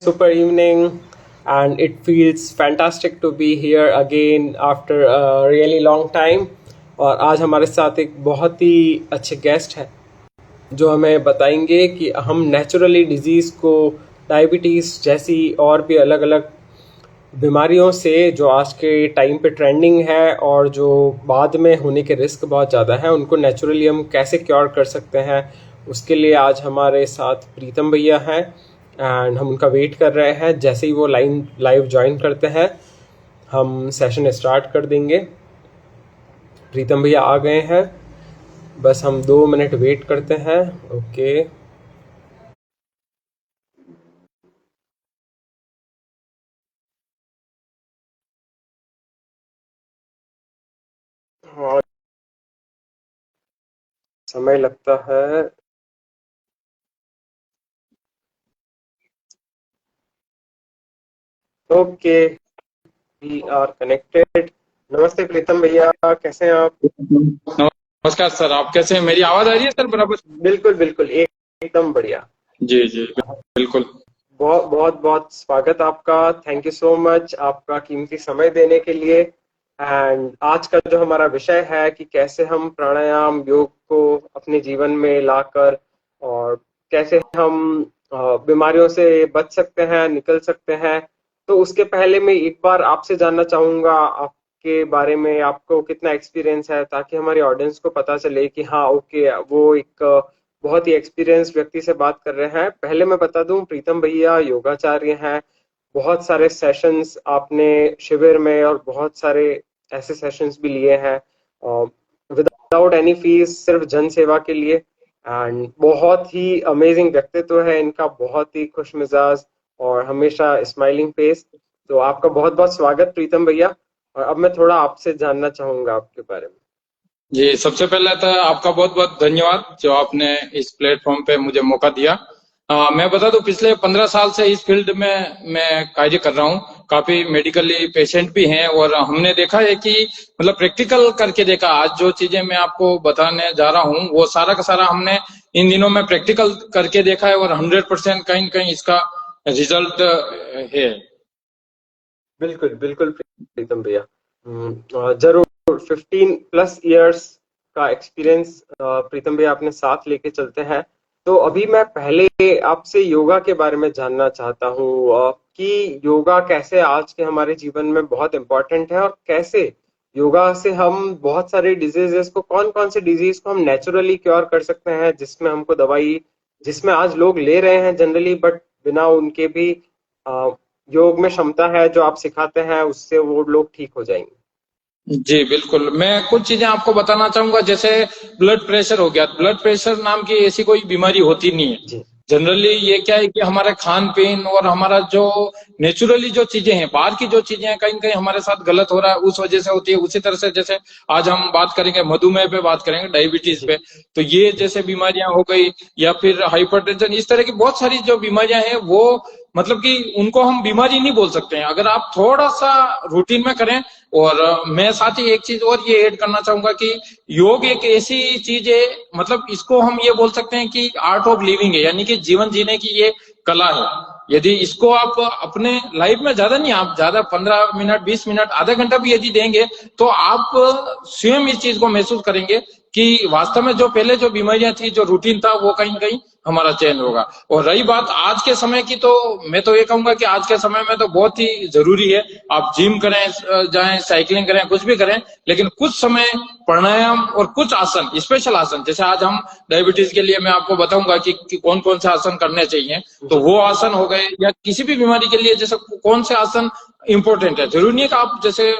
super evening, and it feels fantastic to be here again after a really long time. और आज हमारे साथ एक बहुत ही अच्छे गेस्ट हैं जो हमें बताएंगे कि हम नेचुरली डिजीज़ को, डायबिटीज़ जैसी और भी अलग अलग बीमारियों से जो आज के टाइम पे ट्रेंडिंग है और जो बाद में होने के रिस्क बहुत ज़्यादा हैं, उनको नेचुरली हम कैसे क्योर कर सकते हैं। उसके लिए आज हमारे साथ प्रीतम भैया हैं एंड हम उनका वेट कर रहे हैं। जैसे ही वो लाइव ज्वाइन करते हैं हम सेशन स्टार्ट कर देंगे। प्रीतम भैया आ गए हैं, बस हम 2 मिनट वेट करते हैं। ओके, हाँ, समय लगता है। Okay, we are connected. नमस्ते प्रीतम भैया, कैसे हैं आप? नमस्कार सर, आप कैसे हैं? मेरी आवाज आ रही है सर बराबर? बिल्कुल बिल्कुल, एकदम बढ़िया। जी जी बिल्कुल। बहुत बहुत बहुत स्वागत आपका। थैंक यू सो मच आपका कीमती समय देने के लिए। एंड आज का जो हमारा विषय है कि कैसे हम प्राणायाम योग को अपने जीवन में लाकर और कैसे हम बीमारियों से बच सकते हैं, निकल सकते हैं। तो उसके पहले मैं एक बार आपसे जानना चाहूंगा आपके बारे में, आपको कितना एक्सपीरियंस है, ताकि हमारी ऑडियंस को पता चले कि हाँ ओके, वो एक बहुत ही एक्सपीरियंस व्यक्ति से बात कर रहे हैं। पहले मैं बता दूं, प्रीतम भैया योगाचार्य हैं। बहुत सारे सेशंस आपने शिविर में और बहुत सारे ऐसे सेशंस भी लिए हैं विदाउट एनी फीस, सिर्फ जन सेवा के लिए। एंड बहुत ही अमेजिंग व्यक्तित्व है इनका, बहुत ही खुश मिजाज और हमेशा स्माइलिंग फेस। तो आपका बहुत बहुत स्वागत प्रीतम भैया। और अब मैं थोड़ा आपसे जानना चाहूंगा आपके बारे में। जी, सबसे पहले तो आपका बहुत बहुत धन्यवाद जो आपने इस प्लेटफॉर्म पे मुझे मौका दिया। मैं बता दूं, पिछले 15 साल से इस फील्ड में मैं कार्य कर रहा हूँ। काफी मेडिकली पेशेंट भी हैं और हमने देखा है कि मतलब प्रैक्टिकल करके देखा। आज जो चीजें मैं आपको बताने जा रहा हूँ वो सारा का सारा हमने इन दिनों में प्रैक्टिकल करके देखा है और 100% कहीं न कहीं इसका रिजल्ट है। बिल्कुल बिल्कुल प्रीतम भैया, जरूर 15+ इयर्स का एक्सपीरियंस प्रीतम भैया अपने साथ लेके चलते हैं। तो अभी मैं पहले आपसे योगा के बारे में जानना चाहता हूँ कि योगा कैसे आज के हमारे जीवन में बहुत इम्पोर्टेंट है और कैसे योगा से हम बहुत सारे डिजीजेस को, कौन कौन से डिजीज को हम नेचुरली क्योर कर सकते हैं, जिसमें हमको दवाई, जिसमें आज लोग ले रहे हैं जनरली, बट बिना उनके भी योग में क्षमता है जो आप सिखाते हैं, उससे वो लोग ठीक हो जाएंगे। जी बिल्कुल, मैं कुछ चीजें आपको बताना चाहूंगा। जैसे ब्लड प्रेशर हो गया। ब्लड प्रेशर नाम की ऐसी कोई बीमारी होती नहीं है। जी जनरली ये क्या है कि हमारे खान पीन और हमारा जो नेचुरली जो चीजें हैं, बाहर की जो चीजें हैं, कहीं न कहीं हमारे साथ गलत हो रहा है, उस वजह से होती है। उसी तरह से जैसे आज हम बात करेंगे मधुमेह पे, बात करेंगे डायबिटीज जी पे, तो ये जैसे बीमारियां हो गई या फिर हाइपरटेंशन, इस तरह की बहुत सारी जो बीमारियां हैं वो मतलब कि उनको हम बीमारी नहीं बोल सकते हैं अगर आप थोड़ा सा रूटीन में करें। और मैं साथ ही एक चीज और ये ऐड करना चाहूंगा कि योग एक ऐसी चीज है, मतलब इसको हम ये बोल सकते हैं कि आर्ट ऑफ लिविंग है, यानी कि जीवन जीने की ये कला है। यदि इसको आप अपने लाइफ में ज्यादा नहीं, आप ज्यादा 15 मिनट 20 मिनट आधा घंटा भी यदि देंगे तो आप स्वयं इस चीज को महसूस करेंगे कि वास्तव में जो पहले जो बीमारियां थी, जो रूटीन था, वो कहीं कहीं हमारा चेंज होगा। और रही बात आज के समय की, तो मैं तो ये कहूंगा कि आज के समय में तो बहुत ही जरूरी है। आप जिम करें, जाएं, साइकिलिंग करें, कुछ भी करें, लेकिन कुछ समय प्राणायाम और कुछ आसन, स्पेशल आसन, जैसे आज हम डायबिटीज के लिए मैं आपको बताऊंगा कि कौन कौन से आसन करने चाहिए, तो जी वो आसन हो गए। या किसी भी बीमारी के लिए जैसे कौन से आसन इंपॉर्टेंट है, जरूरी नहीं है कि आप जैसे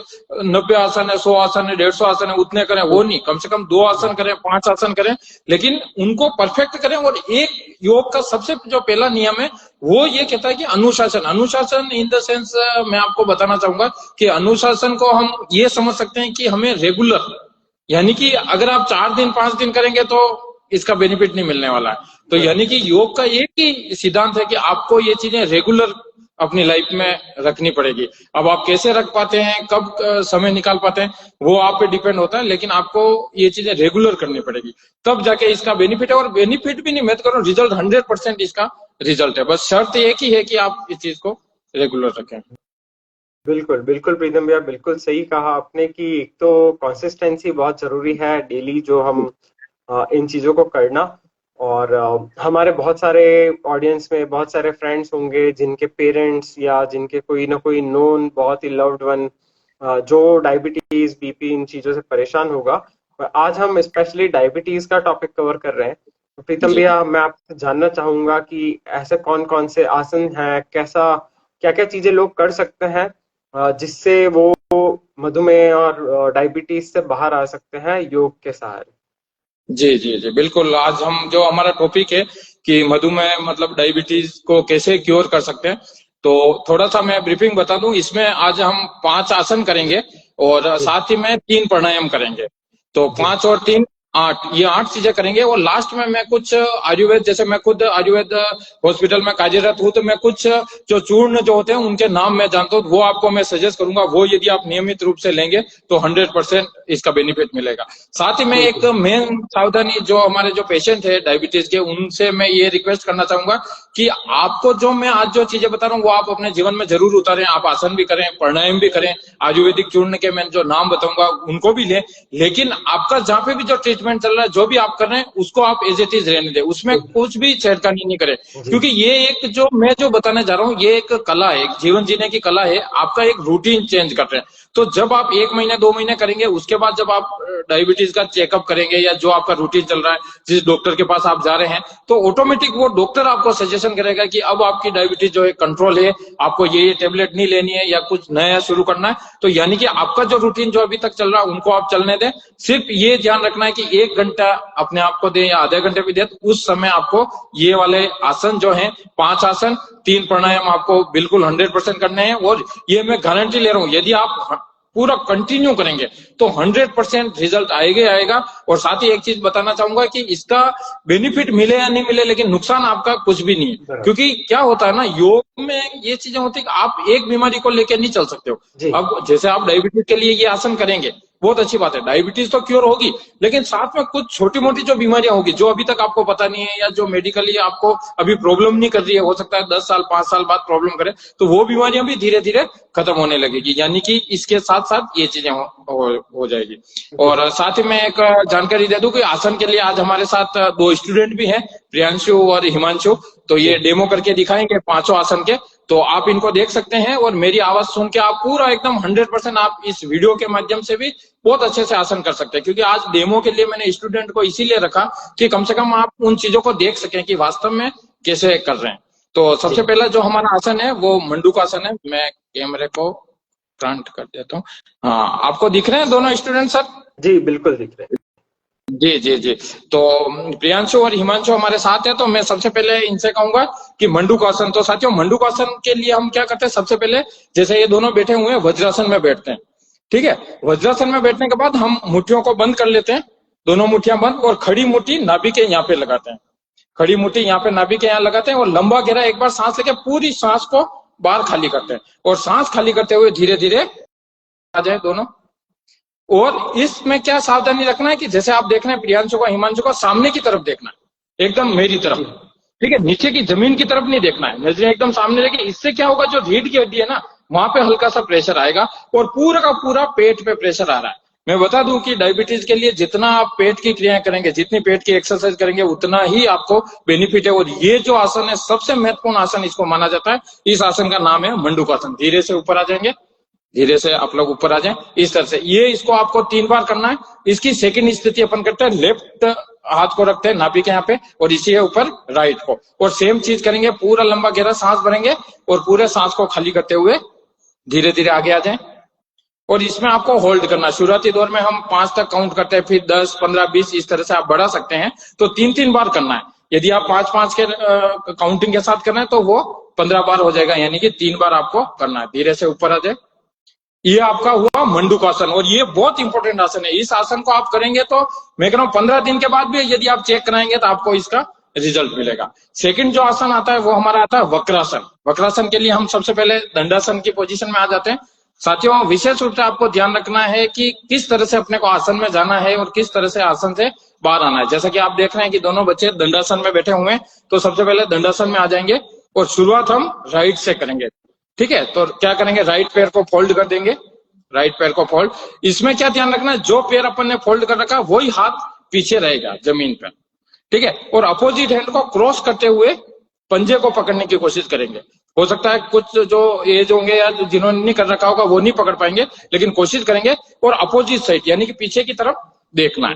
90 आसन है, 100 आसन है, 150 आसन है, उतने करें, वो नहीं। कम से कम 2 आसन करें, 5 आसन करें, लेकिन उनको परफेक्ट करें। और एक योग का सबसे जो पहला नियम है वो ये कहता है कि अनुशासन। अनुशासन इन द सेंस मैं आपको बताना चाहूंगा कि अनुशासन को हम ये समझ सकते हैं कि हमें रेगुलर, यानी कि अगर आप 4 दिन 5 दिन करेंगे तो इसका बेनिफिट नहीं मिलने वाला है। तो यानी कि योग का एक ही सिद्धांत है कि आपको ये चीजें रेगुलर अपनी लाइफ में रखनी पड़ेगी। अब आप कैसे रख पाते हैं, कब समय निकाल पाते हैं, वो आप पे डिपेंड होता है, लेकिन आपको ये चीजें रेगुलर करनी पड़ेगी, तब जाके इसका बेनिफिट है। और बेनिफिट भी नहीं, मैं तो कह रहा हूँ रिजल्ट 100% इसका रिजल्ट है। बस शर्त एक ही है कि आप इस चीज को रेगुलर रखें। बिल्कुल बिल्कुल प्रीतम भैया, बिल्कुल सही कहा आपने कि एक तो कंसिस्टेंसी बहुत जरूरी है, डेली जो हम इन चीजों को करना। और हमारे बहुत सारे ऑडियंस में बहुत सारे फ्रेंड्स होंगे जिनके पेरेंट्स या जिनके कोई ना कोई नोन बहुत ही लव्ड वन जो डायबिटीज बीपी इन चीजों से परेशान होगा। पर आज हम स्पेशली डायबिटीज का टॉपिक कवर कर रहे हैं। तो प्रीतम जी भैया, मैं आपसे जानना चाहूंगा कि ऐसे कौन कौन से आसन हैं, कैसा क्या क्या चीजें लोग कर सकते हैं जिससे वो मधुमेह और डायबिटीज से बाहर आ सकते हैं योग के सहारे। जी जी जी बिल्कुल। आज हम जो हमारा टॉपिक है कि मधुमेह मतलब डायबिटीज को कैसे क्योर कर सकते हैं, तो थोड़ा सा मैं ब्रीफिंग बता दूं। इसमें आज हम 5 आसन करेंगे और जी साथ ही में 3 प्राणायाम करेंगे। तो जी 5 और 3 8, ये 8 चीजें करेंगे। और लास्ट में मैं कुछ आयुर्वेद, जैसे मैं खुद आयुर्वेद हॉस्पिटल में कार्यरत हूँ, तो मैं कुछ जो चूर्ण जो होते हैं उनके नाम मैं जानता हूँ, वो आपको मैं सजेस्ट करूंगा। वो यदि आप नियमित रूप से लेंगे तो 100% इसका बेनिफिट मिलेगा। साथ ही में जी एक मेन सावधानी जो हमारे जो पेशेंट है डायबिटीज के, उनसे मैं ये रिक्वेस्ट करना चाहूंगा कि आपको जो मैं आज जो चीजें बता रहा हूँ वो आप अपने जीवन में जरूर उतारें। आप आसन भी करें, प्राणायाम भी करें, आयुर्वेदिक चूर्ण के मैं जो नाम बताऊंगा उनको भी लें। लेकिन आपका जहां पे भी जो ट्रीटमेंट चल रहा है, जो भी आप कर रहे हैं, उसको आप एज इट इज रहने दें, उसमें कुछ भी छेड़खानी नहीं करें। जी क्योंकि ये एक जो मैं जो बताने जा रहा हूँ, ये एक कला है, एक जीवन जीने की कला है। आपका एक रूटीन चेंज कर रहे हैं। तो जब आप 1 महीने 2 महीने करेंगे, उसके बाद जब आप डायबिटीज का चेकअप करेंगे या जो आपका रूटीन चल रहा है, जिस डॉक्टर के पास आप जा रहे हैं, तो ऑटोमेटिक वो डॉक्टर आपको सजेशन करेगा कि अब आपकी डायबिटीज जो है कंट्रोल है, आपको ये टेबलेट नहीं लेनी है या कुछ नया शुरू करना है। तो यानी कि आपका जो रूटीन जो अभी तक चल रहा है उनको आप चलने दें। सिर्फ ये ध्यान रखना है कि 1 घंटा अपने आप को दें या आधे घंटे भी दें, तो उस समय आपको ये वाले आसन जो है 5 आसन 3 प्राणायाम आपको बिल्कुल 100% करने हैं। और ये मैं गारंटी ले रहा हूं, यदि आप पूरा कंटिन्यू करेंगे तो 100% रिजल्ट आएगा ही आएगा। और साथ ही एक चीज बताना चाहूंगा कि इसका बेनिफिट मिले या नहीं मिले, लेकिन नुकसान आपका कुछ भी नहीं है। बराबर। क्योंकि क्या होता है ना, योग में ये चीजें होती है कि आप एक बीमारी को लेकर नहीं चल सकते हो। जी अब जैसे आप डायबिटीज के लिए ये आसन करेंगे, बहुत अच्छी बात है, डायबिटीज तो क्योर होगी, लेकिन साथ में कुछ छोटी मोटी जो बीमारियां होगी जो अभी तक आपको पता नहीं है या जो मेडिकली आपको अभी प्रॉब्लम नहीं कर रही है, हो सकता है 10 साल 5 साल बाद प्रॉब्लम करे, तो वो बीमारियां भी धीरे धीरे खत्म होने लगेगी। यानी कि इसके साथ साथ ये चीजें हो जाएगी। और साथ ही मैं एक जानकारी दे दूं कि आसन के लिए आज हमारे साथ 2 स्टूडेंट भी हैं, प्रियांशु और हिमांशु। तो ये डेमो करके दिखाएंगे 5 आसन के, तो आप इनको देख सकते हैं। और मेरी आवाज सुन के आप पूरा एकदम 100% आप इस वीडियो के माध्यम से भी बहुत अच्छे से आसन कर सकते हैं। क्योंकि आज डेमो के लिए मैंने स्टूडेंट को इसीलिए रखा कि कम से कम आप उन चीजों को देख सकें कि वास्तव में कैसे कर रहे हैं। तो सबसे जी पहला जो हमारा आसन है वो मंडूक आसन है। मैं कैमरे को फ्रंट कर देता हूँ। हाँ, आपको दिख रहे हैं दोनों स्टूडेंट सर? जी बिल्कुल दिख रहे जी जी जी। तो प्रियांशु और हिमांशु हमारे साथ है, तो मैं सबसे पहले इनसे कहूंगा कि मंडूक आसन। तो साथियों, मंडूक आसन के लिए हम क्या करते हैं, सबसे पहले जैसे ये दोनों बैठे हुए हैं वज्रासन में बैठते हैं। ठीक है, वज्रासन में बैठने के बाद हम मुट्ठियों को बंद कर लेते हैं, दोनों मुट्ठियां बंद, और खड़ी मुट्ठी नाभि के यहाँ पे लगाते हैं। खड़ी मुट्ठी यहाँ पे नाभि के यहाँ लगाते हैं और लंबा गहरा एक बार सांस लेके पूरी सांस को बाहर खाली करते हैं। और सांस खाली करते हुए धीरे धीरे आ जाए दोनों। और इसमें क्या सावधानी रखना है कि जैसे आप देख रहे हैं प्रियांशु को हिमांशु को, सामने की तरफ देखना है, एकदम मेरी तरफ। जी ठीक है, नीचे की जमीन की तरफ नहीं देखना है, नजरें एकदम सामने रखिए। इससे क्या होगा, जो रीढ़ की हड्डी है ना, वहां पे हल्का सा प्रेशर आएगा और पूरा का पूरा पेट पे प्रेशर आ रहा है। मैं बता दूं कि डायबिटीज के लिए जितना आप पेट की क्रियाएं करेंगे, जितनी पेट की एक्सरसाइज करेंगे, उतना ही आपको बेनिफिट है। और ये जो आसन है सबसे महत्वपूर्ण आसन इसको माना जाता है। इस आसन का नाम है मंडूक आसन। धीरे से ऊपर आ जाएंगे, धीरे से आप लोग ऊपर आ जाएं इस तरह से। ये इसको आपको 3 बार करना है। इसकी सेकंड स्थिति अपन करते हैं, लेफ्ट हाथ को रखते हैं नाभि के यहाँ पे और इसी है ऊपर राइट को। और सेम चीज करेंगे, पूरा लंबा गहरा सांस भरेंगे और पूरे सांस को खाली करते हुए धीरे धीरे आगे आ जाएं। और इसमें आपको होल्ड करना। शुरुआती दौर में हम 5 तक काउंट करते हैं, फिर 10, 15, 20 इस तरह से आप बढ़ा सकते हैं। तो 3-3 बार करना है। यदि आप 5-5 के काउंटिंग के साथ करना है तो वो 15 बार हो जाएगा, यानी कि 3 बार आपको करना है। धीरे से ऊपर आ जाए। ये आपका हुआ मंडूक आसन। और ये बहुत इंपॉर्टेंट आसन है। इस आसन को आप करेंगे तो मैं कह रहा हूं 15 दिन के बाद भी यदि आप चेक कराएंगे तो आपको इसका रिजल्ट मिलेगा। सेकंड जो आसन आता है वो हमारा आता है वक्रासन। वक्रासन के लिए हम सबसे पहले दंडासन की पोजीशन में आ जाते हैं। साथियों, विशेष रूप से आपको ध्यान रखना है कि किस तरह से अपने को आसन में जाना है और किस तरह से आसन से बाहर आना है। जैसा कि आप देख रहे हैं कि दोनों बच्चे दंडासन में बैठे हुए हैं, तो सबसे पहले दंडासन में आ जाएंगे और शुरुआत हम राइट से करेंगे। ठीक है, तो क्या करेंगे, राइट पैर को फोल्ड कर देंगे, राइट पैर को फोल्ड। इसमें क्या ध्यान रखना है, जो पैर अपन ने फोल्ड कर रखा वही हाथ पीछे रहेगा जमीन पर। ठीक है, और अपोजिट हैंड को क्रॉस करते हुए पंजे को पकड़ने की कोशिश करेंगे। हो सकता है कुछ जो एज होंगे या जिन्होंने नहीं कर रखा होगा वो नहीं पकड़ पाएंगे, लेकिन कोशिश करेंगे। और अपोजिट साइड यानी कि पीछे की तरफ देखना है।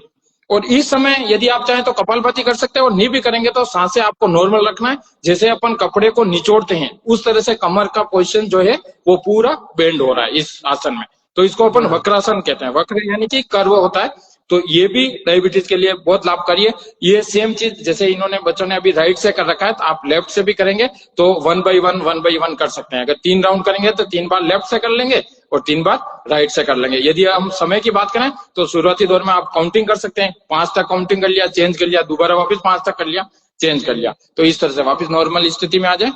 और इस समय यदि आप चाहें तो कपालभाति कर सकते हैं, और नहीं भी करेंगे तो सांसें आपको नॉर्मल रखना है। जैसे अपन कपड़े को निचोड़ते हैं उस तरह से कमर का पोजीशन जो है वो पूरा बेंड हो रहा है इस आसन में। तो इसको अपन वक्रासन कहते हैं। वक्र यानी कि कर्व होता है। तो ये भी डायबिटीज के लिए बहुत लाभकारी है। ये सेम चीज जैसे इन्होंने बच्चों ने अभी राइट से कर रखा है, तो आप लेफ्ट से भी करेंगे तो 1 by 1 कर सकते हैं। अगर 3 राउंड करेंगे तो 3 बार लेफ्ट से कर लेंगे और 3 बार राइट से कर लेंगे। यदि हम समय की बात करें तो शुरुआती दौर में आप काउंटिंग कर सकते हैं, 5 तक काउंटिंग कर लिया, चेंज कर लिया, दोबारा वापस 5 तक कर लिया, चेंज कर लिया, तो इस तरह से वापस नॉर्मल स्थिति में आ जाए।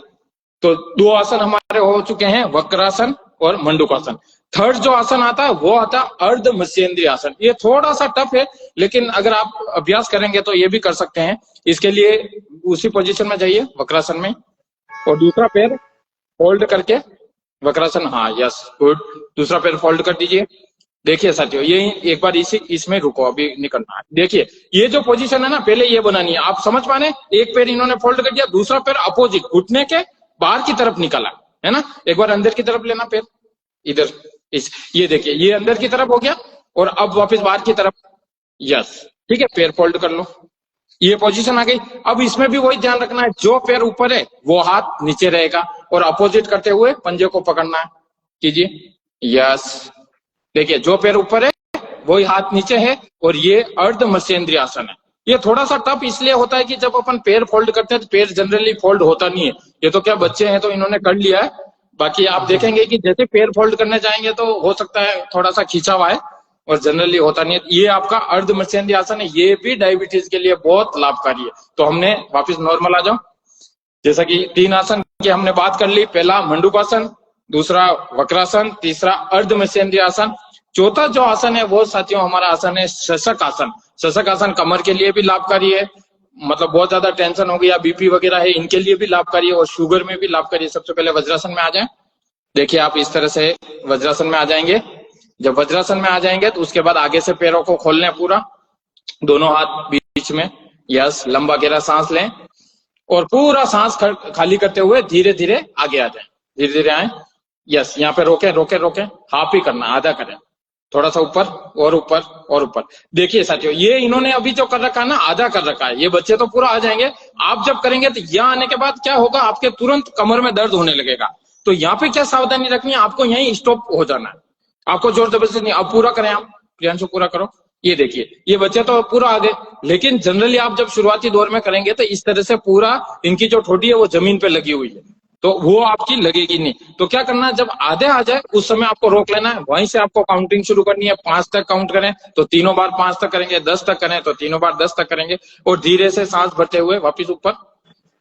तो 2 आसन हमारे हो चुके हैं, वक्रासन और मंडूकासन। थर्ड जो आसन आता है वो आता है अर्ध मत्स्येंद्रीय आसन। ये थोड़ा सा टफ है, लेकिन अगर आप अभ्यास करेंगे तो ये भी कर सकते हैं। इसके लिए उसी पोजीशन में जाइए वक्रासन में, और दूसरा पैर फोल्ड करके वक्रासन, हाँ यस गुड, दूसरा पैर फोल्ड कर दीजिए। देखिए साथियों, ये एक बार इसमें रुको, अभी नहीं करना है। देखिए ये जो पोजीशन है ना, पहले ये बनानी है, आप समझ पाने। एक पैर इन्होंने फोल्ड कर दिया, दूसरा पैर अपोजिट घुटने के बाहर की तरफ निकाला है ना। एक बार अंदर की तरफ लेना पैर, इधर ये देखिए, ये अंदर की तरफ हो गया और अब वापस बाहर की तरफ, यस ठीक है, पैर फोल्ड कर लो, ये पोजीशन आ गई। अब इसमें भी वही ध्यान रखना है, जो पैर ऊपर है वो हाथ नीचे रहेगा और अपोजिट करते हुए पंजे को पकड़ना है। कीजिए, यस देखिए, जो पैर ऊपर है वही हाथ नीचे है, और ये अर्ध मत्स्येंद्रीय आसन है। ये थोड़ा सा टफ इसलिए होता है कि जब अपन पैर फोल्ड करते हैं तो पैर जनरली फोल्ड होता नहीं है। ये तो क्या बच्चे हैं तो इन्होंने कर लिया है, बाकी आप देखेंगे कि जैसे पैर फोल्ड करने जाएंगे तो हो सकता है थोड़ा सा खींचा हुआ है, और जनरली होता नहीं है। ये आपका अर्ध मत्स्येंद्रीय आसन है, ये भी डायबिटीज के लिए बहुत लाभकारी है। तो हमने वापस नॉर्मल आ जाओ। जैसा कि 3 आसन की हमने बात कर ली, पहला मंडूकासन, दूसरा वक्रासन, तीसरा अर्ध मत्स्येंद्रीय आसन। चौथा जो आसन है वो साथियों हमारा आसन है शशक आसन। शशक आसन कमर के लिए भी लाभकारी है, मतलब बहुत ज्यादा टेंशन हो गया, बीपी वगैरह है, इनके लिए भी लाभकारी है, और शुगर में भी लाभकारी है। सबसे पहले वज्रासन में आ जाए। देखिए आप इस तरह से वज्रासन में आ जाएंगे। जब वज्रासन में आ जाएंगे तो उसके बाद आगे से पैरों को खोल लें पूरा, दोनों हाथ बीच में, यस लंबा गहरा सांस लें और पूरा सांस खाली करते हुए धीरे धीरे आगे आ जाए, धीरे धीरे आए, यस यहाँ पे रोके रोके रोके, हाफ ही करना, आधा करें, थोड़ा सा ऊपर और ऊपर और ऊपर। देखिए साथियों, ये इन्होंने अभी जो कर रखा है ना, आधा कर रखा है, ये बच्चे तो पूरा आ जाएंगे। आप जब करेंगे तो यहाँ आने के बाद क्या होगा, आपके तुरंत कमर में दर्द होने लगेगा। तो यहाँ पे क्या सावधानी रखनी है, आपको यहीं स्टॉप हो जाना है, आपको जोर जबरदस्ती नहीं। अब पूरा करें आप, प्रियांशु पूरा करो। ये देखिए, ये बच्चे तो पूरा आ गए, लेकिन जनरली आप जब शुरुआती दौर में करेंगे तो इस तरह से पूरा इनकी जो ठोडी है वो जमीन पे लगी हुई है, तो वो आपकी लगेगी नहीं। तो क्या करना है, जब आधे आ जाए उस समय आपको रोक लेना है, वहीं से आपको काउंटिंग शुरू करनी है। 5 तक काउंट करें तो तीनों बार 5 तक करेंगे, 10 तक करें तो तीनों बार 10 तक करेंगे, और धीरे से सांस भरते हुए वापिस ऊपर,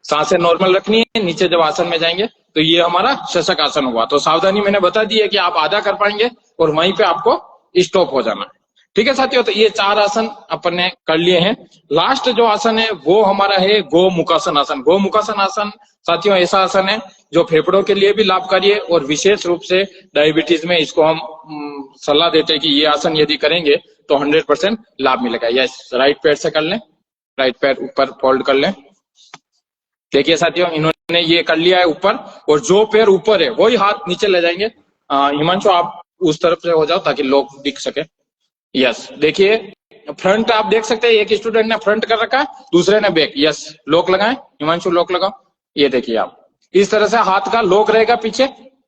सांसें नॉर्मल रखनी है। नीचे जब आसन में जाएंगे तो ये हमारा शशक आसन हुआ। तो सावधानी मैंने बता दी है कि आप आधा कर पाएंगे और वहीं पे आपको स्टॉप हो जाना है। ठीक है साथियों, तो ये 4 आसन अपन ने कर लिए हैं। लास्ट जो आसन है वो हमारा है गोमुखासन आसन। गोमुखासन आसन साथियों ऐसा आसन है जो फेफड़ों के लिए भी लाभकारी है, और विशेष रूप से डायबिटीज में इसको हम सलाह देते हैं कि ये आसन यदि करेंगे तो 100% लाभ मिलेगा। यस, राइट पैर से कर लें, राइट पैर ऊपर फोल्ड कर लें। देखिए साथियों, इन्होंने ये कर लिया है ऊपर, और जो पैर ऊपर है वही हाथ नीचे ले जाएंगे। हिमांशु आप उस तरफ से हो जाओ ताकि लोग दिख सके। यस, देखिए फ्रंट आप देख सकते हैं, एक स्टूडेंट ने फ्रंट कर रखा है, दूसरे ने बैक। यस, लॉक लगाएं, हिमांशु लॉक लगाओ। ये देखिए आप इस तरह से हाथ का लॉक रहेगा पीछे,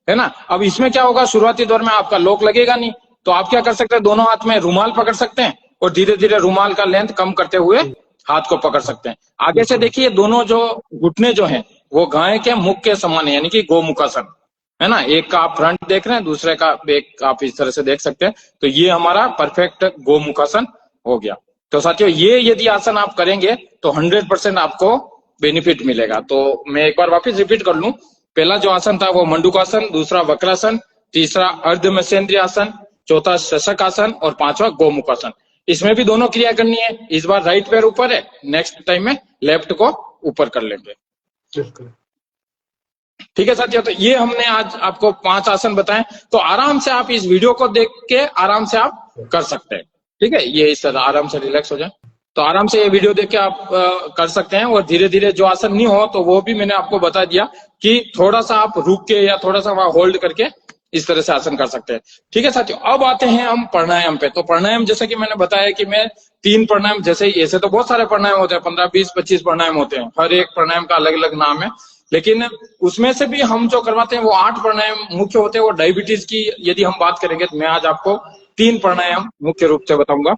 है ना। अब इसमें क्या होगा, शुरुआती दौर में आपका लॉक लगेगा नहीं, तो आप क्या कर सकते हैं, दोनों हाथ में रुमाल पकड़ सकते हैं और धीरे धीरे रुमाल का लेंथ कम करते हुए हाथ को पकड़ सकते हैं। आगे से देखिए, दोनों जो घुटने जो हैं वो गाय के मुख के समान है, यानी कि गोमुखासन, है ना। एक का आप फ्रंट देख रहे हैं, दूसरे का बैक आप इस तरह से देख सकते हैं। तो ये हमारा परफेक्ट गोमुखासन हो गया। तो साथियों, ये यदि आसन आप करेंगे तो 100% आपको बेनिफिट मिलेगा। तो मैं एक बार वापस रिपीट कर लूं, पहला जो आसन था वो मंडूकासन, दूसरा वक्रासन, तीसरा अर्ध मत्स्येंद्रीय आसन, चौथा शशक आसन और पांचवा गोमुख आसन। इसमें भी दोनों क्रिया करनी है। इस बार राइट पैर ऊपर है, नेक्स्ट टाइम में लेफ्ट को ऊपर कर लेंगे। ठीक है साथियों, तो ये हमने आज आपको 5 आसन बताए, तो आराम से आप इस वीडियो को देख के आराम से आप कर सकते हैं। ठीक है, ये इस तरह आराम से रिलैक्स हो जाए तो आराम से ये वीडियो देख के आप कर सकते हैं। और धीरे धीरे जो आसन नहीं हो तो वो भी मैंने आपको बता दिया कि थोड़ा सा आप रुक के या थोड़ा सा वहां होल्ड करके इस तरह से आसन कर सकते हैं। ठीक है साथियों, अब आते हैं हम प्राणायाम पे। तो प्राणायाम जैसे कि मैंने बताया कि मैं 3 प्राणायाम, जैसे ऐसे तो बहुत सारे प्राणायाम होते हैं, 15, 20, 25 प्राणायाम होते हैं, हर एक प्राणायाम का अलग अलग नाम है, लेकिन उसमें से भी हम जो करवाते हैं वो 8 प्राणायाम मुख्य होते हैं। वो डायबिटीज की यदि हम बात करेंगे तो मैं आज आपको 3 प्राणायाम मुख्य रूप से बताऊंगा।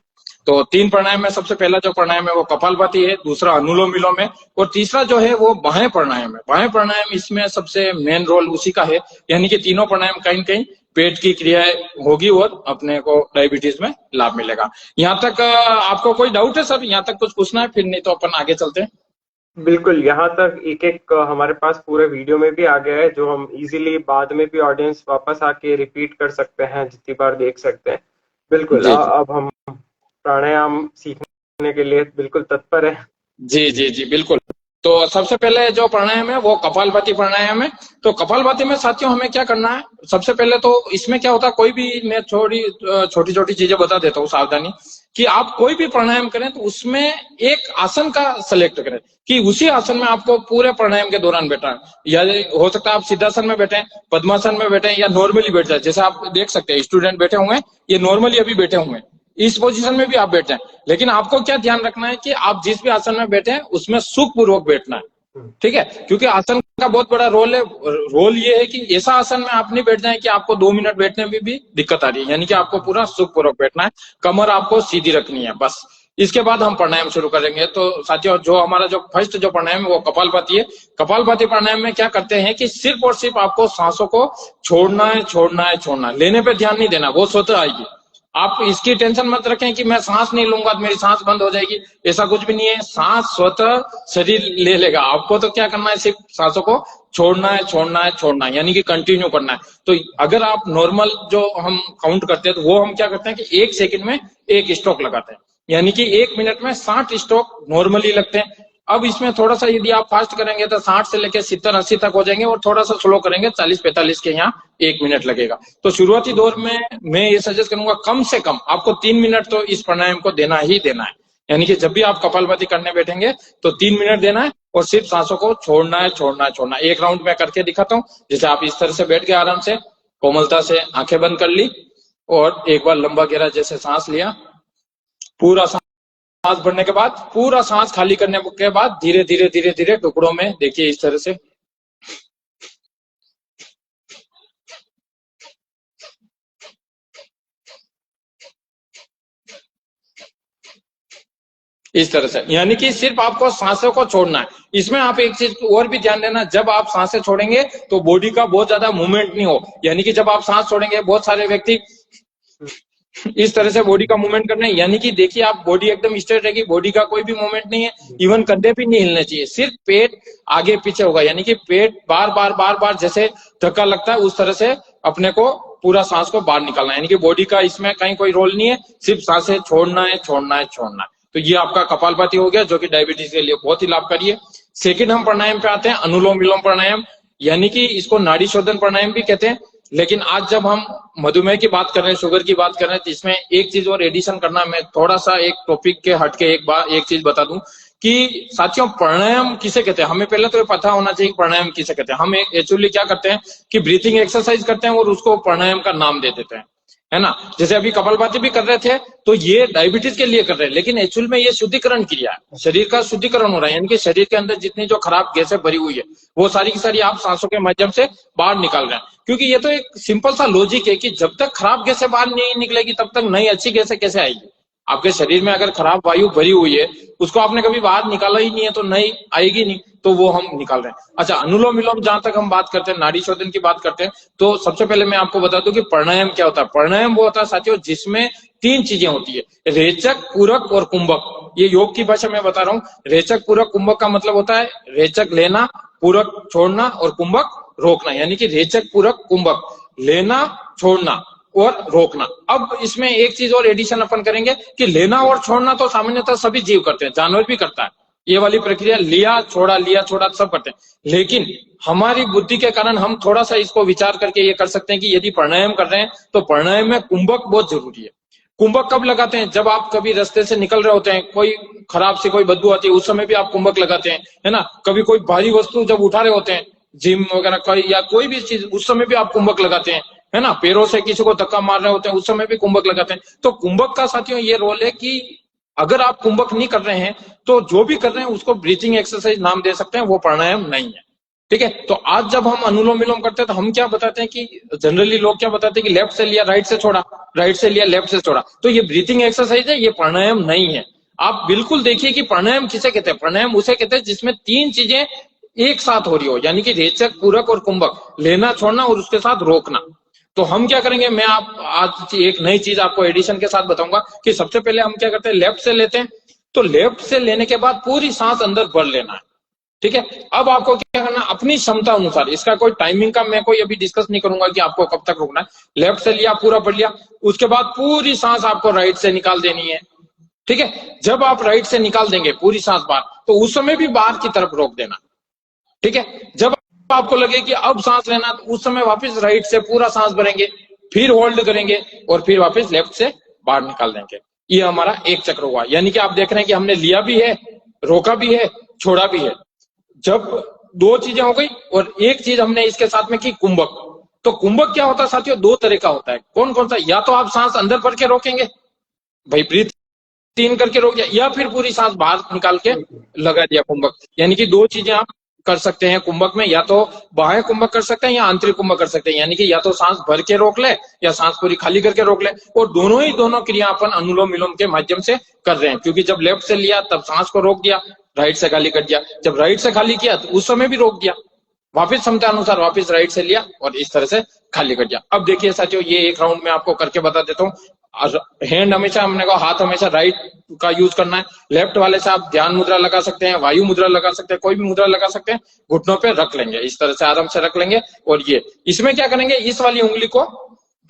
तो 3 प्राणायाम में सबसे पहला जो प्राणायाम है वो कपालभाति है, दूसरा अनुलोम विलोम है और तीसरा जो है वो बाह्य प्राणायाम है। बाह्य प्राणायाम इसमें सबसे मेन रोल उसी का है, यानी कि तीनों प्राणायाम कहीं कहीं पेट की क्रियाएं होगी और अपने को डायबिटीज में लाभ मिलेगा। यहाँ तक आपको कोई डाउट है सर? यहाँ तक कुछ पूछना है? फिर नहीं तो अपन आगे चलते हैं। बिल्कुल, यहाँ तक एक एक हमारे पास पूरे वीडियो में भी आ गया है, जो हम इजीली बाद में भी ऑडियंस वापस आके रिपीट कर सकते हैं, जितनी बार देख सकते हैं। बिल्कुल, अब हम प्राणायाम सीखने के लिए बिल्कुल तत्पर है। जी जी जी बिल्कुल। तो सबसे पहले जो प्राणायाम है वो कपालभाति प्राणायाम है। तो कपालभाति में साथियों हमें क्या करना है, सबसे पहले तो इसमें क्या होता है, कोई भी मैं छोटी छोटी चीजें बता देता हूँ सावधानी, कि आप कोई भी प्राणायाम करें तो उसमें एक आसन का सिलेक्ट करें कि उसी आसन में आपको पूरे प्राणायाम के दौरान बैठना है। या हो सकता है आप सिद्धासन में बैठे, पद्मासन में बैठे या नॉर्मली बैठ जाए। जैसे आप देख सकते हैं स्टूडेंट बैठे हुए हैं, ये नॉर्मली अभी बैठे हुए हैं, इस पोजीशन में भी आप बैठे हैं। लेकिन आपको क्या ध्यान रखना है कि आप जिस भी आसन में बैठे हैं उसमें सुख पूर्वक बैठना है। ठीक है, क्योंकि आसन का बहुत बड़ा रोल है। रोल ये है कि ऐसा आसन में आप नहीं बैठ जाए कि आपको 2 मिनट बैठने में भी दिक्कत आ रही है, यानी कि आपको पूरा सुख पूर्वक बैठना है, कमर आपको सीधी रखनी है बस। इसके बाद हम प्राणायाम शुरू करेंगे। तो साथियों जो हमारा जो फर्स्ट जो प्राणायाम है वो कपालभाति है। कपालभाति प्राणायाम में क्या करते हैं कि सिर्फ और सिर्फ आपको सांसों को छोड़ना है, छोड़ना है, छोड़ना है, लेने पे ध्यान नहीं देना, वो स्वतः आएगी। आप इसकी टेंशन मत रखें कि मैं सांस नहीं लूंगा तो मेरी सांस बंद हो जाएगी, ऐसा कुछ भी नहीं है। सांस स्वतः शरीर ले लेगा। आपको तो क्या करना है, सिर्फ सांसों को छोड़ना है, छोड़ना है, छोड़ना है, यानी कि कंटिन्यू करना है। तो अगर आप नॉर्मल जो हम काउंट करते हैं तो वो हम क्या करते हैं कि 1 सेकंड में 1 स्ट्रोक लगाते हैं, यानी कि 1 मिनट में 60 स्ट्रोक नॉर्मली लगते हैं। अब इसमें थोड़ा सा यदि आप फास्ट करेंगे तो 60 से लेकर 70-80 तक हो जाएंगे, और थोड़ा सा स्लो करेंगे 40-45 के यहाँ 1 मिनट लगेगा। तो शुरुआती दौर में मैं ये सजेस्ट करूंगा कम से कम आपको 3 मिनट तो इस प्राणायाम को देना ही देना है। यानी कि जब भी आप कपालभाति करने बैठेंगे तो 3 मिनट देना है और सिर्फ सांसों को छोड़ना है, छोड़ना है, छोड़ना है। एक राउंड में करके दिखाता हूँ। जैसे आप इस तरह से बैठ के आराम से कोमलता से आंखें बंद कर ली और एक बार लंबा गहरा जैसे सांस लिया, पूरा सांस भरने के बाद पूरा सांस खाली करने के बाद धीरे धीरे धीरे धीरे टुकड़ों में देखिए इस तरह से इस तरह से, यानी कि सिर्फ आपको सांसों को छोड़ना है। इसमें आप एक चीज और भी ध्यान देना, जब आप सांसें छोड़ेंगे तो बॉडी का बहुत ज्यादा मूवमेंट नहीं हो। यानी कि जब आप सांस छोड़ेंगे, बहुत सारे व्यक्ति इस तरह से बॉडी का मूवमेंट करना है, यानी कि देखिए आप बॉडी एकदम स्ट्रेट रहेगी, बॉडी का कोई भी मूवमेंट नहीं है, इवन कंधे भी नहीं हिलने चाहिए, सिर्फ पेट आगे पीछे होगा। यानी कि पेट बार बार जैसे धक्का लगता है उस तरह से अपने को पूरा सांस को बाहर निकालना है। यानी कि बॉडी का इसमें कहीं कोई रोल नहीं है, सिर्फ सांसें छोड़ना है, छोड़ना है, छोड़ना है। तो ये आपका कपालभाति हो गया, जो कि डायबिटीज के लिए बहुत ही लाभकारी है। सेकेंड हम प्राणायाम पे आते हैं, अनुलोम विलोम प्राणायाम, यानी कि इसको नाड़ी शोधन प्राणायाम भी कहते हैं। लेकिन आज जब हम मधुमेह की बात कर रहे हैं, शुगर की बात कर रहे हैं, तो इसमें एक चीज और एडिशन करना, मैं थोड़ा सा एक टॉपिक के हटके एक चीज बता दूं कि साथियों प्राणायाम किसे कहते हैं। हमें पहले तो ये पता होना चाहिए कि प्राणायाम किसे कहते हैं। हम एक्चुअली क्या करते हैं कि ब्रीथिंग एक्सरसाइज करते हैं और उसको प्राणायाम का नाम दे देते हैं, है ना। जैसे अभी कपालभाति भी कर रहे थे तो ये डायबिटीज के लिए कर रहे हैं, लेकिन एक्चुअल में ये शुद्धिकरण क्रिया है, शरीर का शुद्धिकरण हो रहा है। यानी कि शरीर के अंदर जितनी जो खराब गैसें भरी हुई है वो सारी की सारी आप सांसों के माध्यम से बाहर निकाल रहे हैं। क्योंकि ये तो एक सिंपल सा लॉजिक है कि जब तक खराब गैसें बाहर नहीं निकलेगी तब तक नई अच्छी गैसें कैसे आएगी। आपके शरीर में अगर खराब वायु भरी हुई है, उसको आपने कभी बाहर निकाला ही नहीं है तो नई आएगी नहीं, तो वो हम निकाल रहे हैं। अच्छा, अनुलोम विलोम जहां तक हम बात करते हैं, नाड़ी शोधन की बात करते हैं, तो सबसे पहले मैं आपको बता दूं कि प्राणायाम क्या होता है। प्राणायाम वो होता है साथियों जिसमें 3 चीजें होती है, रेचक, पूरक और कुंभक। ये योग की भाषा में बता रहा हूँ। रेचक, पूरक, कुंभक का मतलब होता है रेचक लेना, पूरक छोड़ना और कुंभक रोकना। यानी कि रेचक, पूरक, कुंभक, लेना, छोड़ना और रोकना। अब इसमें एक चीज और एडिशन अपन करेंगे कि लेना और छोड़ना तो सामान्यतः सभी जीव करते हैं, जानवर भी करता है ये वाली प्रक्रिया, लिया छोड़ा सब करते हैं। लेकिन हमारी बुद्धि के कारण हम थोड़ा सा इसको विचार करके ये कर सकते हैं कि यदि प्राणायाम कर रहे हैं तो प्राणायाम में कुंभक बहुत जरूरी है। कुंभक कब लगाते हैं? जब आप कभी रास्ते से निकल रहे होते हैं, कोई खराब से कोई बदबू आती है, उस समय भी आप कुंभक लगाते हैं, है ना। कभी कोई भारी वस्तु जब उठा रहे होते हैं, जिम वगैरह का या कोई भी चीज, उस समय भी आप कुंभक लगाते हैं, है ना। पैरों से किसी को धक्का मार रहे होते हैं, उस समय भी कुंभक लगाते हैं। तो कुंभक का साथियों ये रोल है कि अगर आप कुंभक नहीं कर रहे हैं तो जो भी कर रहे हैं उसको ब्रीथिंग एक्सरसाइज नाम दे सकते हैं, वो प्राणायाम नहीं है। ठीक है, तो आज जब हम अनुलोम विलोम करते हैं तो हम क्या बताते हैं कि जनरली लोग क्या बताते हैं कि लेफ्ट से लिया राइट से छोड़ा, राइट से लिया लेफ्ट से छोड़ा, तो ये ब्रीथिंग एक्सरसाइज है, ये प्राणायाम नहीं है। आप बिल्कुल देखिए कि प्राणायाम किसे कहते हैं। प्राणायाम उसे कहते हैं जिसमें तीन चीजें एक साथ हो रही हो, यानी कि रेचक, पूरक और कुंभक, लेना, छोड़ना और उसके साथ रोकना। तो हम क्या करेंगे, मैं आप आज एक नई चीज आपको एडिशन के साथ बताऊंगा कि सबसे पहले हम क्या करते हैं, लेफ्ट से लेते हैं। तो लेफ्ट से लेने के बाद पूरी सांस अंदर भर लेना है। ठीक है, अब आपको क्या करना, अपनी क्षमता अनुसार, इसका कोई टाइमिंग का मैं कोई अभी डिस्कस नहीं करूंगा कि आपको कब तक रुकना है। लेफ्ट से लिया, पूरा भर लिया, उसके बाद पूरी सांस आपको राइट से निकाल देनी है। ठीक है, जब आप राइट से निकाल देंगे पूरी सांस बाहर, तो उस समय भी बाहर की तरफ रोक देना। ठीक है, जब आपको लगे कि अब सांस लेना, तो उस समय वापस राइट से पूरा सांस भरेंगे, फिर होल्ड करेंगे और फिर वापस लेफ्ट से बाहर निकाल देंगे। ये हमारा एक चक्र हुआ। यानी कि आप देख रहे हैं कि हमने लिया भी है, रोका भी है, छोड़ा भी है। जब दो चीजें हो गई और एक चीज हमने इसके साथ में की, कुंभक। तो कुंभक क्या होता है साथियों, दो तरह का होता है। कौन कौन सा? या तो आप सांस अंदर भर के रोकेंगे, भाई ब्रीथ इन करके रोक दिया, या फिर पूरी सांस बाहर निकाल के लगा दिया कुंभक। यानी कि दो चीजें आप कर सकते हैं कुंभक में, या तो बाह्य कुंभक कर सकते हैं या आंतरिक कुंभक कर सकते हैं। यानी कि या तो सांस भर के रोक ले या सांस पूरी खाली करके रोक ले। और दोनों क्रिया अपन अनुलोम विलोम के माध्यम से कर रहे हैं, क्योंकि जब लेफ्ट से लिया तब सांस को रोक दिया, राइट से खाली कर दिया, जब राइट से खाली किया तो उस समय भी रोक दिया, वापिस क्षमता अनुसार वापिस राइट से लिया और इस तरह से खाली कर दिया। अब देखिए साथियों, ये एक राउंड में आपको करके बता देता हूँ। हैंड हमेशा, हमने कहा हाथ हमेशा राइट का यूज करना है। लेफ्ट वाले से आप ध्यान मुद्रा लगा सकते हैं, वायु मुद्रा लगा सकते हैं, कोई भी मुद्रा लगा सकते हैं। घुटनों पे रख लेंगे, इस तरह से आराम से रख लेंगे। और ये इसमें क्या करेंगे, इस वाली उंगली को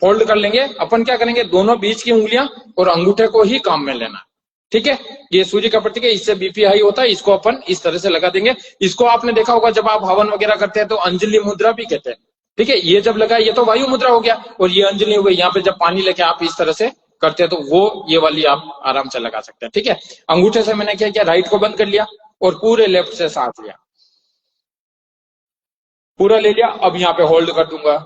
फोल्ड कर लेंगे। अपन क्या करेंगे, दोनों बीच की उंगलियां और अंगूठे को ही काम में लेना। ठीक है, ये सूर्य का प्रतीक है, इससे बीपी हाई होता है। इसको अपन इस तरह से लगा देंगे। इसको आपने देखा होगा जब आप हवन वगैरह करते हैं तो अंजलि मुद्रा भी कहते हैं। ठीक है, ये जब लगा, ये तो वायु मुद्रा हो गया और ये अंजलि हो गई। यहाँ पे जब पानी लेके आप इस तरह से करते हैं तो वो ये वाली आप आराम से लगा सकते हैं। ठीक है, अंगूठे से मैंने क्या किया, राइट को बंद कर लिया और पूरे लेफ्ट से सांस लिया, पूरा ले लिया। अब यहाँ पे होल्ड कर दूंगा।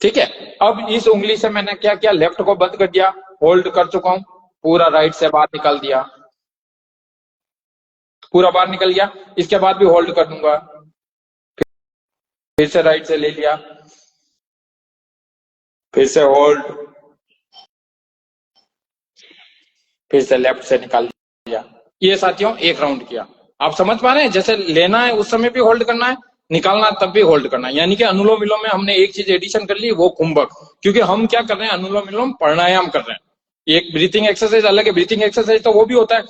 ठीक है, अब इस उंगली से मैंने क्या किया, लेफ्ट को बंद कर दिया, होल्ड कर चुका हूं, पूरा राइट से बाहर निकाल दिया, पूरा बाहर निकल गया। इसके बाद भी होल्ड कर दूंगा, फिर से राइट से ले लिया, फिर से होल्ड, फिर से लेफ्ट से निकाल दिया। ये साथियों एक राउंड किया। आप समझ पा रहे हैं, जैसे लेना है उस समय भी होल्ड करना है, निकालना तब भी होल्ड करना है। यानी कि अनुलोम विलोम में हमने एक चीज एडिशन कर ली, वो कुंभक। क्योंकि हम क्या कर रहे हैं, अनुलोम विलोम प्राणायाम कर रहे हैं। एक ब्रीथिंग एक्सरसाइज अलग है, ब्रीथिंग एक्सरसाइज तो वो भी होता है,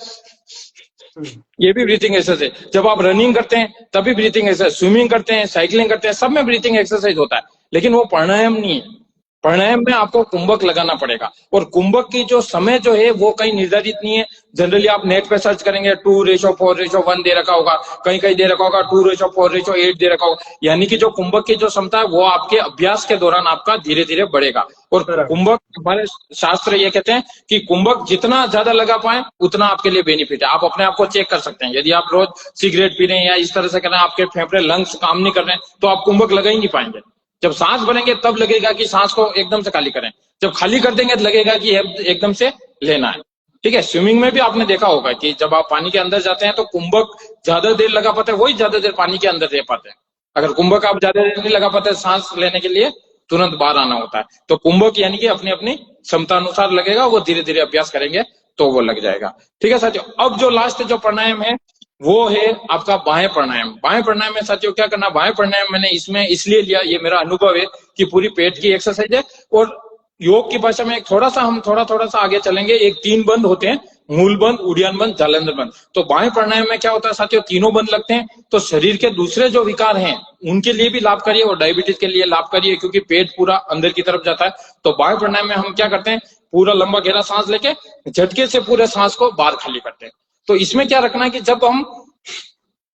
ये भी ब्रीथिंग एक्सरसाइज। जब आप रनिंग करते हैं तभी ब्रीथिंग एक्सरसाइज, स्विमिंग करते हैं, साइकिलिंग करते हैं, सब में ब्रीथिंग एक्सरसाइज होता है। लेकिन वो प्राणायाम नहीं है। प्राणायाम में आपको कुंभक लगाना पड़ेगा। और कुंभक की जो समय जो है वो कहीं निर्धारित नहीं है। जनरली आप नेट पे सर्च करेंगे 2:4:1 दे रखा होगा, कहीं कहीं दे रखा होगा 2:4:8 दे रखा होगा। यानी कि जो कुंभक की जो क्षमता है वो आपके अभ्यास के दौरान आपका धीरे धीरे बढ़ेगा। और कुंभक, हमारे शास्त्र ये कहते हैं कि कुंभक जितना ज्यादा लगा पाए उतना आपके लिए बेनिफिट है। आप अपने आप को चेक कर सकते हैं। यदि आप रोज सिगरेट पी रहे हैं या इस तरह से कर रहे हैं, आपके फेफड़े लंग्स काम नहीं कर रहे हैं, तो आप कुंभक लगा ही नहीं पाएंगे। जब सांस भरेंगे तब लगेगा कि सांस को एकदम से खाली करें, जब खाली कर देंगे तो लगेगा कि एकदम से लेना है। ठीक है, स्विमिंग में भी आपने देखा होगा कि जब आप पानी के अंदर जाते हैं तो कुंभक ज्यादा देर लगा पाते हैं, वही ज्यादा देर पानी के अंदर रह पाते हैं। अगर कुंभक आप ज्यादा देर नहीं लगा पाते, सांस लेने के लिए तुरंत बाहर आना होता है। तो कुंभक यानी कि अपनी अपनी क्षमता अनुसार लगेगा, वो धीरे धीरे अभ्यास करेंगे तो वो लग जाएगा। ठीक है साथियों, अब जो लास्ट जो प्राणायाम है वो है आपका बाह्य प्राणायाम। बाह्य प्राणायाम में साथियों क्या करना, बाह्य प्राणायाम मैंने इसमें इसलिए लिया, ये मेरा अनुभव है कि पूरी पेट की एक्सरसाइज है और योग की भाषा में थोड़ा सा हम थोड़ा सा आगे चलेंगे। एक 3 बंद होते हैं, मूल बंद, उड़ियान बंद, जालंधर बंद। तो बाएं प्राणायाम में क्या होता है साथियों, तीनों बंद लगते हैं। तो शरीर के दूसरे जो विकार हैं उनके लिए भी लाभकारी है और डायबिटीज के लिए लाभकारी है, क्योंकि पेट पूरा अंदर की तरफ जाता है। तो बाएं प्राणायाम में हम क्या करते हैं, पूरा लंबा गहरा सांस लेके झटके से पूरे सांस को बाहर खाली करते हैं। तो इसमें क्या रखना है कि जब हम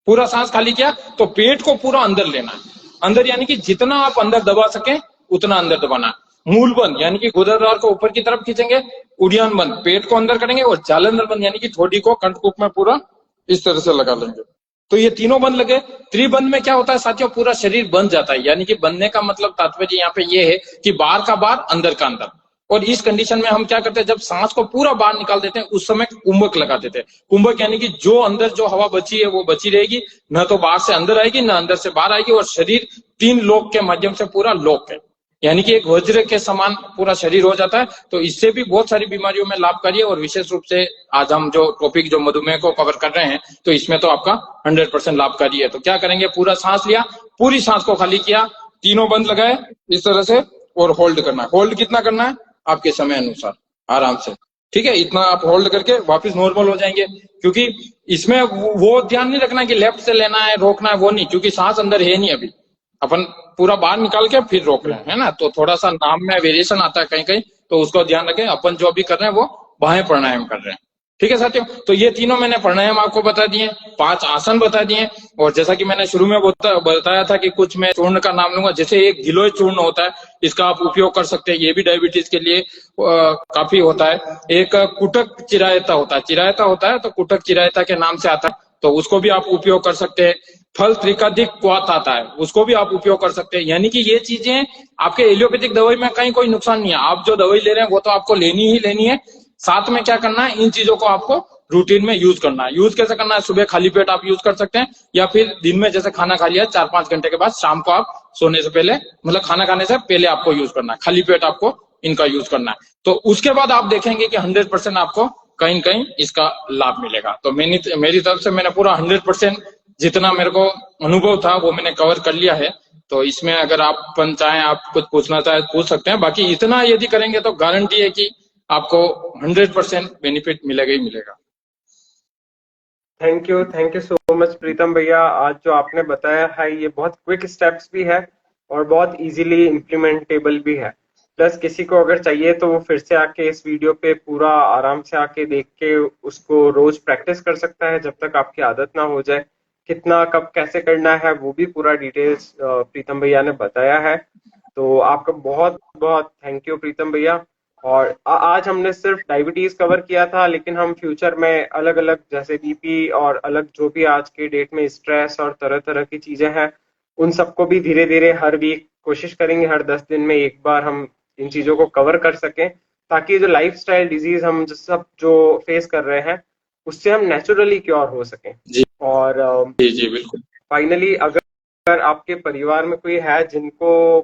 पूरा सांस खाली किया तो पेट को पूरा अंदर लेना है। अंदर यानी कि जितना आप अंदर दबा सके उतना अंदर दबाना है। मूल बंद यानी कि गुदद्वार को ऊपर की तरफ खींचेंगे। उड़ियान बंद पेट को अंदर करेंगे और जालंधर बंद यानी कि ठोडी को कंठकूप में पूरा इस तरह से लगा लेंगे। तो ये तीनों बंद लगे। त्रिबंध में क्या होता है साथियों, पूरा शरीर बंध जाता है। यानी कि बंधने का मतलब तात्पर्य यहाँ पे ये है कि बाहर का बाहर, अंदर का अंदर। और इस कंडीशन में हम क्या करते हैं, जब सांस को पूरा बाहर निकाल देते हैं उस समय कुंभक लगा देते हैं। कुंभक यानी कि जो अंदर जो हवा बची है वो बची रहेगी, न तो बाहर से अंदर आएगी, न अंदर से बाहर आएगी। और शरीर 3 लोक के माध्यम से पूरा लोक है, यानी कि एक वज्र के समान पूरा शरीर हो जाता है। तो इससे भी बहुत सारी बीमारियों में लाभकारी है। और विशेष रूप से आज हम जो टॉपिक जो मधुमेह को कवर कर रहे हैं, तो इसमें तो आपका 100% लाभकारी है। तो क्या करेंगे, पूरा सांस लिया, पूरी सांस को खाली किया, तीनों बंद लगाए इस तरह से, और होल्ड करना है। होल्ड कितना करना है, आपके समय अनुसार आराम से, ठीक है। इतना आप होल्ड करके वापस नॉर्मल हो जाएंगे। क्योंकि इसमें वो ध्यान नहीं रखना कि लेफ्ट से लेना है, रोकना है, वो नहीं, क्योंकि सांस अंदर है नहीं अभी, अपन पूरा बाहर निकाल के फिर रोक रहे हैं, है ना। तो थोड़ा सा नाम में वेरिएशन आता है कहीं कहीं, तो उसको ध्यान रखें। अपन जो भी कर रहे हैं वो बाहें प्राणायाम कर रहे हैं, ठीक है साथियों। तो ये तीनों मैंने प्राणायाम आपको बता दिए, 5 आसन बता दिए। और जैसा कि मैंने शुरू में बताया था कि कुछ मैं चूर्ण का नाम लूंगा। जैसे एक गिलोय चूर्ण होता है, इसका आप उपयोग कर सकते हैं, ये भी डायबिटीज के लिए काफी होता है। एक कुटक चिरायता होता है, चिरायता होता है तो कुटक चिरायता के नाम से आता है, तो उसको भी आप उपयोग कर सकते हैं। फल त्रिकाधिक क्वाथ आता है, उसको भी आप उपयोग कर सकते हैं। यानी कि ये चीजें आपके एलोपैथिक दवाई में कहीं कोई नुकसान नहीं है। आप जो दवाई ले रहे हैं वो तो आपको लेनी ही लेनी है। साथ में क्या करना है, इन चीजों को आपको रूटीन में यूज करना है। यूज कैसे करना है, सुबह खाली पेट आप यूज कर सकते हैं, या फिर दिन में जैसे खाना खा लिया 4-5 घंटे के बाद, शाम को आप सोने से पहले, मतलब खाना खाने से पहले आपको यूज करना है। खाली पेट आपको इनका यूज करना है। तो उसके बाद आप देखेंगे कि 100% आपको कहीं कहीं इसका लाभ मिलेगा। तो मेरी तरफ से मैंने पूरा 100% जितना मेरे को अनुभव था वो मैंने कवर कर लिया है। तो इसमें अगर आप चाहें, आप कुछ पूछना चाहे पूछ सकते हैं। बाकी इतना यदि करेंगे तो गारंटी है कि आपको 100% बेनिफिट मिलेगा ही मिलेगा। थैंक यू सो मच प्रीतम भैया। आज जो आपने बताया है ये बहुत क्विक स्टेप्स भी है और बहुत इजीली इम्प्लीमेंटेबल भी है। प्लस किसी को अगर चाहिए तो वो फिर से आके इस वीडियो पे पूरा आराम से आके देख के उसको रोज प्रैक्टिस कर सकता है, जब तक आपकी आदत ना हो जाए। कितना कब कैसे करना है वो भी पूरा डिटेल्स प्रीतम भैया ने बताया है। तो आपका बहुत बहुत थैंक यू प्रीतम भैया। और आज हमने सिर्फ डायबिटीज कवर किया था, लेकिन हम फ्यूचर में अलग अलग जैसे बीपी और अलग जो भी आज के डेट में स्ट्रेस और तरह तरह की चीजें हैं, उन सबको भी धीरे धीरे हर वीक कोशिश करेंगे, हर 10 दिन में एक बार हम इन चीजों को कवर कर सकें, ताकि जो लाइफस्टाइल डिजीज हम सब जो फेस कर रहे हैं उससे हम नेचुरली क्योर हो सकें। जी और जी बिल्कुल। फाइनली अगर आपके परिवार में कोई है जिनको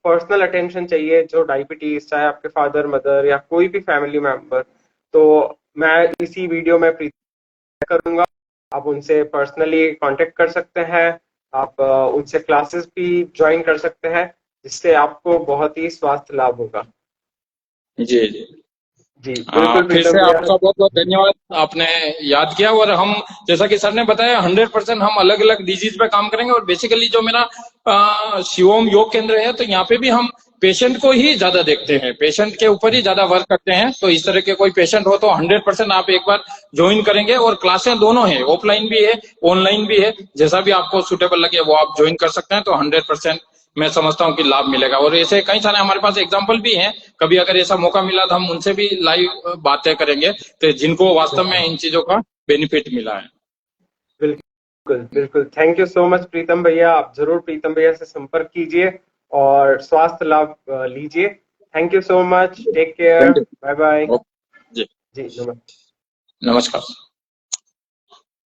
पर्सनल अटेंशन चाहिए, जो डायबिटीज, चाहे आपके फादर मदर या कोई भी फैमिली मेंबर, तो मैं इसी वीडियो में प्रीफर करूंगा, आप उनसे पर्सनली कांटेक्ट कर सकते हैं। आप उनसे क्लासेस भी ज्वाइन कर सकते हैं, जिससे आपको बहुत ही स्वास्थ्य लाभ होगा। जी जी जी बिल्कुल फिर प्रीतम से भैया। आपका बहुत बहुत धन्यवाद, आपने याद किया। और हम, जैसा कि सर ने बताया, 100% हम अलग अलग डिजीज पे काम करेंगे। और बेसिकली जो मेरा शिवोम योग केंद्र है, तो यहाँ पे भी हम पेशेंट को ही ज्यादा देखते हैं, पेशेंट के ऊपर ही ज्यादा वर्क करते हैं। तो इस तरह के कोई पेशेंट हो तो 100% आप एक बार ज्वाइन करेंगे। और क्लासें दोनों है, ऑफलाइन भी है, ऑनलाइन भी है, जैसा भी आपको सुटेबल लगे वो आप ज्वाइन कर सकते हैं। तो 100% मैं समझता हूँ कि लाभ मिलेगा। और ऐसे कई सारे हमारे पास एग्जाम्पल भी हैं, कभी अगर ऐसा मौका मिला तो हम उनसे भी लाइव बातें करेंगे, तो जिनको वास्तव में इन चीजों का बेनिफिट मिला है। बिल्कुल बिल्कुल। थैंक यू सो मच प्रीतम भैया। आप जरूर प्रीतम भैया से संपर्क कीजिए और स्वास्थ्य लाभ लीजिए। Thank you so much, take care, thank bye bye. You. जी जी नमस्कार। नमस्कार।